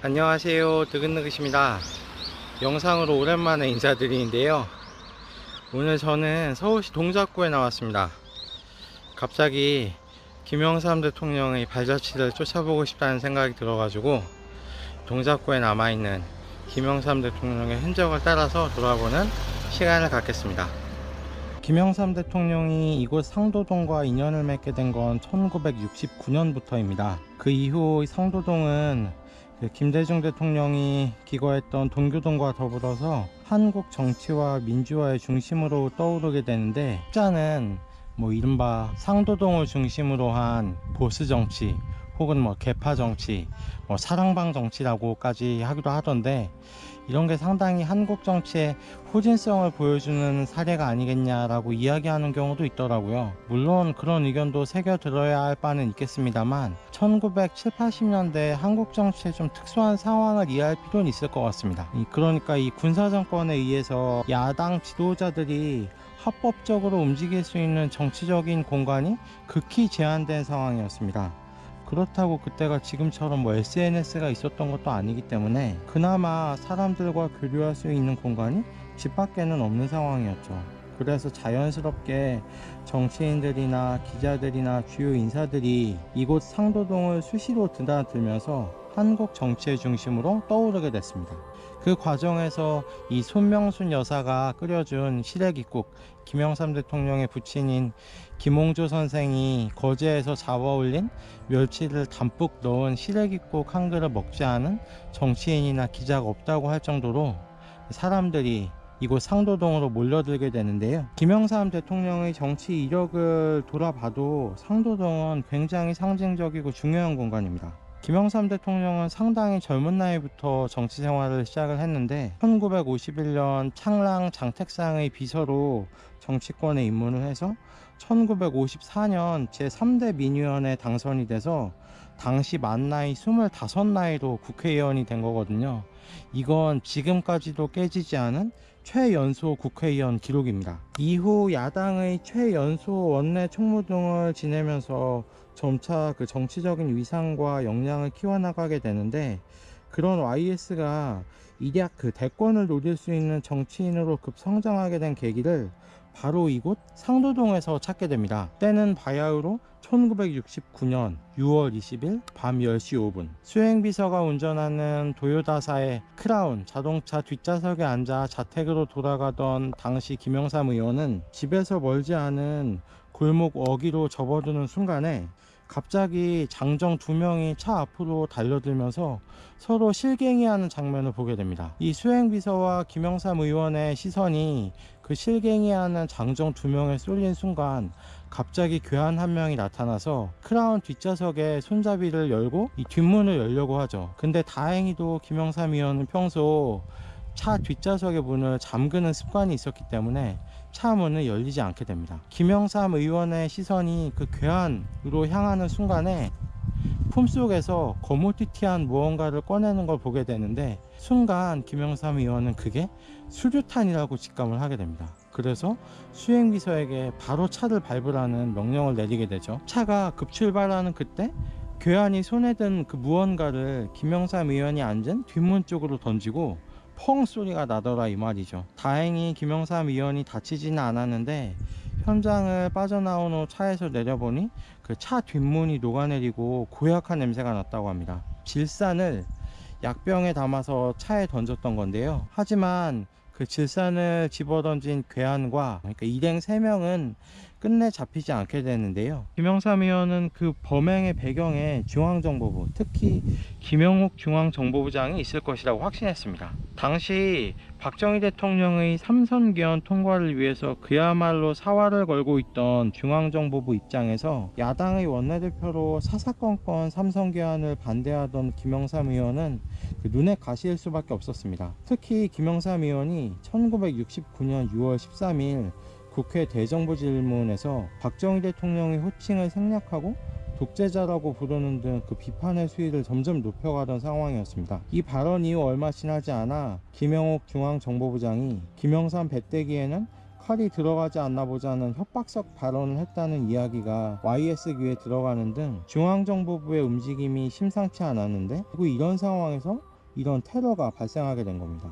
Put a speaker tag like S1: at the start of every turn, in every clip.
S1: 안녕하세요, 드근드긋입니다. 영상으로 오랜만에 인사드리는데요, 오늘 저는 서울시 동작구에 나왔습니다. 갑자기 김영삼 대통령의 발자취를 쫓아보고 싶다는 생각이 들어가지고 동작구에 남아있는 김영삼 대통령의 흔적을 따라서 돌아보는 시간을 갖겠습니다. 김영삼 대통령이 이곳 상도동과 인연을 맺게 된 건 1969년부터입니다. 그 이후 상도동은 김대중 대통령이 기거했던 동교동과 더불어서 한국 정치와 민주화의 중심으로 떠오르게 되는데, 혹자는 이른바 상도동을 중심으로 한 보수 정치 혹은 개파 정치, 사랑방 정치라고까지 하기도 하던데, 이런 게 상당히 한국 정치의 후진성을 보여주는 사례가 아니겠냐라고 이야기하는 경우도 있더라고요. 물론 그런 의견도 새겨 들어야 할 바는 있겠습니다만, 1970, 80년대 한국 정치의 좀 특수한 상황을 이해할 필요는 있을 것 같습니다. 그러니까 이 군사정권에 의해서 야당 지도자들이 합법적으로 움직일 수 있는 정치적인 공간이 극히 제한된 상황이었습니다. 그렇다고 그때가 지금처럼 SNS가 있었던 것도 아니기 때문에 그나마 사람들과 교류할 수 있는 공간이 집 밖에는 없는 상황이었죠. 그래서 자연스럽게 정치인들이나 기자들이나 주요 인사들이 이곳 상도동을 수시로 드나들면서 한국 정치의 중심으로 떠오르게 됐습니다. 그 과정에서 이 손명순 여사가 끓여준 시래기국, 김영삼 대통령의 부친인 김홍조 선생이 거제에서 잡아올린 멸치를 담뿍 넣은 시래기국 한 그릇 먹지 않은 정치인이나 기자가 없다고 할 정도로 사람들이 이곳 상도동으로 몰려들게 되는데요. 김영삼 대통령의 정치 이력을 돌아봐도 상도동은 굉장히 상징적이고 중요한 공간입니다. 김영삼 대통령은 상당히 젊은 나이부터 정치 생활을 시작을 했는데, 1951년 창랑 장택상의 비서로 정치권에 입문을 해서 1954년 제3대 민의원에 당선이 돼서 당시 만 나이 25나이로 국회의원이 된 거거든요. 이건 지금까지도 깨지지 않은 최연소 국회의원 기록입니다. 이후 야당의 최연소 원내 총무 등을 지내면서 점차 그 정치적인 위상과 역량을 키워나가게 되는데, 그런 YS가 일약 그 대권을 노릴 수 있는 정치인으로 급성장하게 된 계기를 바로 이곳 상도동에서 찾게 됩니다. 때는 바야흐로 1969년 6월 20일 밤 10시 5분 수행비서가 운전하는 도요다사의 크라운 자동차 뒷좌석에 앉아 자택으로 돌아가던 당시 김영삼 의원은 집에서 멀지 않은 골목 어귀로 접어드는 순간에 갑자기 장정 두 명이 차 앞으로 달려들면서 서로 실갱이하는 장면을 보게 됩니다. 이 수행비서와 김영삼 의원의 시선이 그 실갱이하는 장정 두 명에 쏠린 순간, 갑자기 괴한 한 명이 나타나서 크라운 뒷좌석에 손잡이를 열고 이 뒷문을 열려고 하죠. 근데 다행히도 김영삼 의원은 평소 차 뒷좌석의 문을 잠그는 습관이 있었기 때문에 차 문을 열리지 않게 됩니다. 김영삼 의원의 시선이 그 괴한으로 향하는 순간에 품속에서 거무튀튀한 무언가를 꺼내는 걸 보게 되는데, 순간 김영삼 의원은 그게 수류탄이라고 직감을 하게 됩니다. 그래서 수행비서에게 바로 차를 밟으라는 명령을 내리게 되죠. 차가 급출발하는 그때 괴한이 손에 든 그 무언가를 김영삼 의원이 앉은 뒷문 쪽으로 던지고 펑 소리가 나더라 이 말이죠. 다행히 김영삼 의원이 다치지는 않았는데, 현장을 빠져나온 후 차에서 내려보니 그 차 뒷문이 녹아내리고 고약한 냄새가 났다고 합니다. 질산을 약병에 담아서 차에 던졌던 건데요. 하지만 그 질산을 집어던진 괴한과, 그러니까 일행 3명은 끝내 잡히지 않게 되는데요. 김영삼 의원은 그 범행의 배경에 중앙정보부, 특히 김영욱 중앙정보부장이 있을 것이라고 확신했습니다. 당시 박정희 대통령의 삼선개헌 통과를 위해서 그야말로 사활을 걸고 있던 중앙정보부 입장에서 야당의 원내대표로 사사건건 삼선개헌을 반대하던 김영삼 의원은 그 눈에 가시일 수밖에 없었습니다. 특히 김영삼 의원이 1969년 6월 13일 국회 대정부 질문에서 박정희 대통령의 호칭을 생략하고 독재자라고 부르는 등 그 비판의 수위를 점점 높여가던 상황이었습니다. 이 발언 이후 얼마 지나지 않아 김영욱 중앙정보부장이 김영삼 배때기에는 칼이 들어가지 않나 보자는 협박적 발언을 했다는 이야기가 YS 귀에 들어가는 등 중앙정보부의 움직임이 심상치 않았는데, 그리고 이런 상황에서 이런 테러가 발생하게 된 겁니다.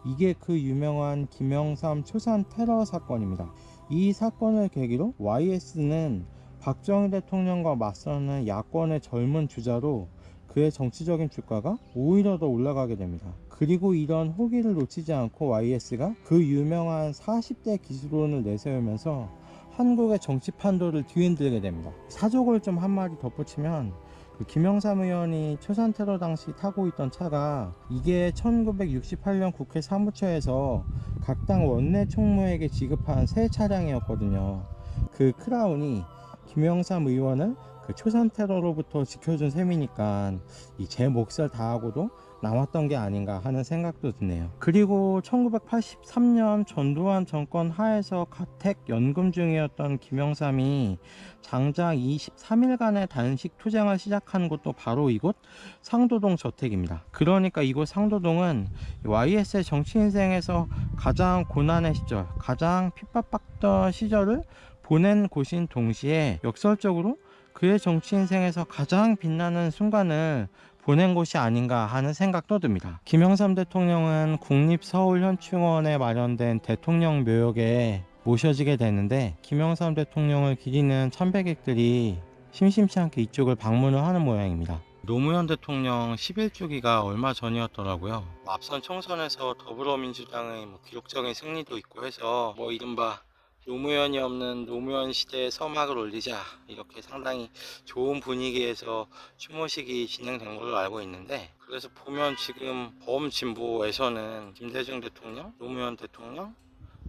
S1: 이게 그 유명한 김영삼 초산 테러 사건입니다. 이 사건을 계기로 YS는 박정희 대통령과 맞서는 야권의 젊은 주자로 그의 정치적인 주가가 오히려 더 올라가게 됩니다. 그리고 이런 호기를 놓치지 않고 YS가 그 유명한 40대 기술론을 내세우면서 한국의 정치 판도를 뒤흔들게 됩니다. 사족을 좀 한마디 덧붙이면, 그 김영삼 의원이 초산 테러 당시 타고 있던 차가 이게 1968년 국회 사무처에서 각 당 원내 총무에게 지급한 새 차량이었거든요. 그 크라운이 김영삼 의원을 그 초산 테러로부터 지켜준 셈이니까 이 제 몫을 다하고도 남았던 게 아닌가 하는 생각도 드네요. 그리고 1983년 전두환 정권 하에서 가택 연금 중이었던 김영삼이 장장 23일간의 단식 투쟁을 시작한 곳도 바로 이곳 상도동 저택입니다. 그러니까 이곳 상도동은 YS의 정치 인생에서 가장 고난의 시절, 가장 핍박받던 시절을 보낸 곳인 동시에 역설적으로 그의 정치 인생에서 가장 빛나는 순간을 보낸 곳이 아닌가 하는 생각도 듭니다. 김영삼 대통령은 국립서울현충원에 마련된 대통령 묘역에 모셔지게 되는데, 김영삼 대통령을 기리는 참배객들이 심심치 않게 이쪽을 방문을 하는 모양입니다. 노무현 대통령 11주기가 얼마 전이었더라고요. 앞선 총선에서 더불어민주당의 기록적인 승리도 있고 해서 이른바 노무현이 없는 노무현 시대의 서막을 올리자, 이렇게 상당히 좋은 분위기에서 추모식이 진행된 걸로 알고 있는데, 그래서 보면 지금 범진보에서는 김대중 대통령, 노무현 대통령,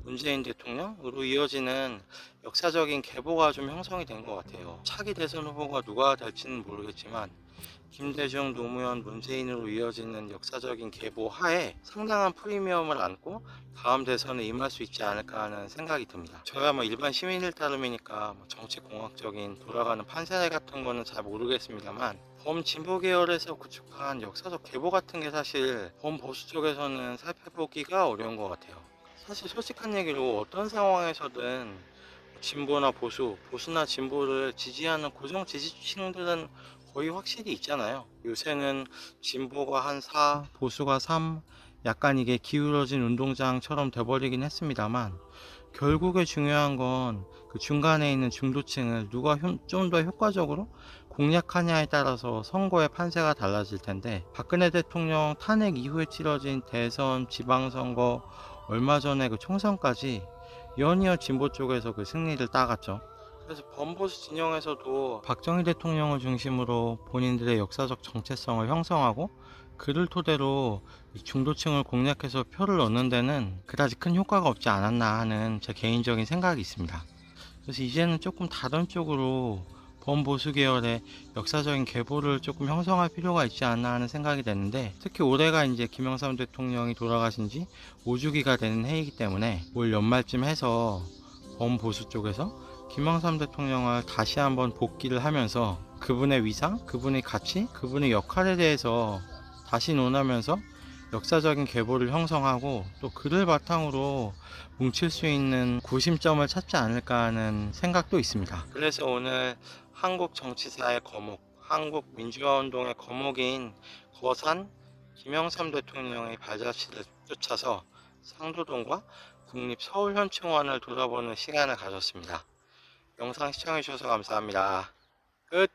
S1: 문재인 대통령으로 이어지는 역사적인 계보가 좀 형성이 된 것 같아요. 차기 대선 후보가 누가 될지는 모르겠지만 김대중, 노무현, 문재인으로 이어지는 역사적인 계보 하에 상당한 프리미엄을 안고 다음 대선에 임할 수 있지 않을까 하는 생각이 듭니다. 저야 일반 시민일 따름이니까 정치공학적인 돌아가는 판세 같은 거는 잘 모르겠습니다만, 범진보 계열에서 구축한 역사적 계보 같은 게 사실 범보수 쪽에서는 살펴보기가 어려운 것 같아요. 사실 솔직한 얘기로 어떤 상황에서든 진보나 보수나 진보를 지지하는 고정 지지층들은 거의 확실히 있잖아요. 요새는 진보가 한 4, 보수가 3, 약간 이게 기울어진 운동장처럼 돼버리긴 했습니다만, 결국에 중요한 건 그 중간에 있는 중도층을 누가 좀 더 효과적으로 공략하냐에 따라서 선거의 판세가 달라질 텐데, 박근혜 대통령 탄핵 이후에 치러진 대선, 지방선거, 얼마 전에 그 총선까지 연이어 진보 쪽에서 그 승리를 따갔죠. 그래서 범보수 진영에서도 박정희 대통령을 중심으로 본인들의 역사적 정체성을 형성하고 그를 토대로 중도층을 공략해서 표를 얻는 데는 그다지 큰 효과가 없지 않았나 하는 제 개인적인 생각이 있습니다. 그래서 이제는 조금 다른 쪽으로 범보수 계열의 역사적인 계보를 조금 형성할 필요가 있지 않나 하는 생각이 되는데, 특히 올해가 이제 김영삼 대통령이 돌아가신 지 5주기가 되는 해이기 때문에 올 연말쯤 해서 범보수 쪽에서 김영삼 대통령을 다시 한번 복기를 하면서 그분의 위상, 그분의 가치, 그분의 역할에 대해서 다시 논하면서 역사적인 계보를 형성하고, 또 그를 바탕으로 뭉칠 수 있는 구심점을 찾지 않을까 하는 생각도 있습니다. 그래서 오늘 한국 정치사의 거목, 한국 민주화운동의 거목인 거산 김영삼 대통령의 발자취를 쫓아서 상도동과 국립서울현충원을 돌아보는 시간을 가졌습니다. 영상 시청해주셔서 감사합니다. 끝!